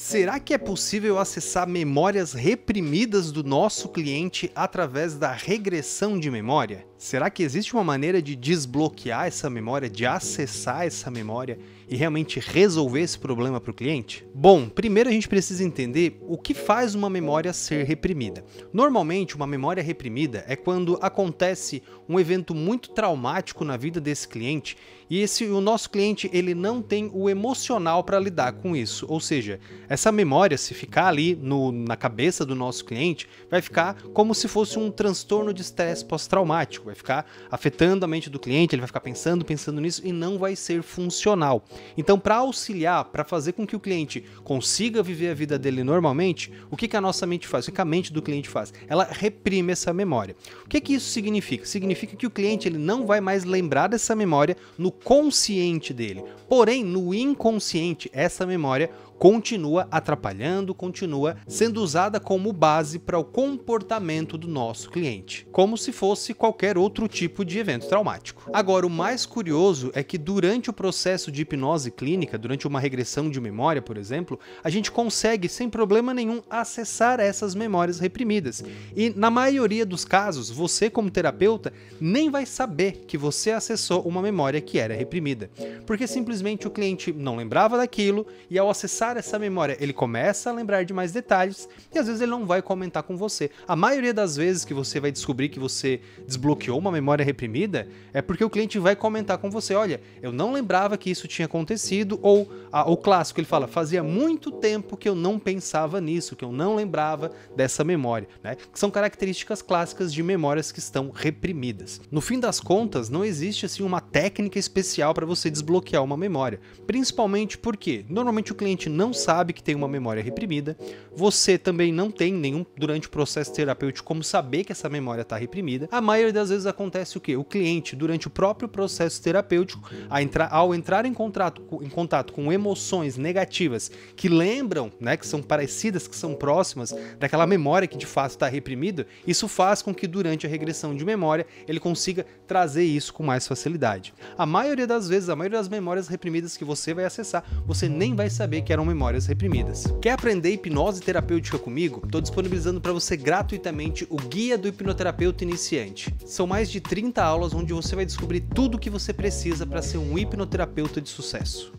Será que é possível acessar memórias reprimidas do nosso cliente através da regressão de memória? Será que existe uma maneira de desbloquear essa memória, de acessar essa memória e realmente resolver esse problema para o cliente? Bom, primeiro a gente precisa entender o que faz uma memória ser reprimida. Normalmente, uma memória reprimida é quando acontece um evento muito traumático na vida desse cliente e o nosso cliente ele não tem o emocional para lidar com isso. Ou seja, essa memória, se ficar ali na cabeça do nosso cliente, vai ficar como se fosse um transtorno de estresse pós-traumático. Vai ficar afetando a mente do cliente, ele vai ficar pensando nisso e não vai ser funcional. Então, para auxiliar, para fazer com que o cliente consiga viver a vida dele normalmente, o que a nossa mente faz? O que a mente do cliente faz? Ela reprime essa memória. O que isso significa? Significa que o cliente ele não vai mais lembrar dessa memória no consciente dele. Porém, no inconsciente, essa memória continua atrapalhando, continua sendo usada como base para o comportamento do nosso cliente, como se fosse qualquer outro tipo de evento traumático. Agora, o mais curioso é que durante o processo de hipnose clínica, durante uma regressão de memória, por exemplo, a gente consegue, sem problema nenhum, acessar essas memórias reprimidas. E na maioria dos casos, você como terapeuta nem vai saber que você acessou uma memória que era reprimida, porque simplesmente o cliente não lembrava daquilo e ao acessar essa memória, ele começa a lembrar de mais detalhes e às vezes ele não vai comentar com você. A maioria das vezes que você vai descobrir que você desbloqueou uma memória reprimida é porque o cliente vai comentar com você, olha, eu não lembrava que isso tinha acontecido, ou o clássico, ele fala, fazia muito tempo que eu não pensava nisso, que eu não lembrava dessa memória, né? Que são características clássicas de memórias que estão reprimidas. No fim das contas, não existe assim uma técnica especial para você desbloquear uma memória, principalmente porque normalmente o cliente não sabe que tem uma memória reprimida, você também não tem durante o processo terapêutico como saber que essa memória está reprimida. A maioria das vezes acontece o quê? O cliente, durante o próprio processo terapêutico, ao entrar em contato com emoções negativas que lembram, né, que são parecidas, que são próximas daquela memória que de fato está reprimida, isso faz com que durante a regressão de memória ele consiga trazer isso com mais facilidade. A maioria das vezes, a maioria das memórias reprimidas que você vai acessar, você nem vai saber que eram memórias reprimidas. Quer aprender hipnose terapêutica comigo? Estou disponibilizando para você gratuitamente o Guia do Hipnoterapeuta Iniciante. São mais de 30 aulas onde você vai descobrir tudo o que você precisa para ser um hipnoterapeuta de sucesso.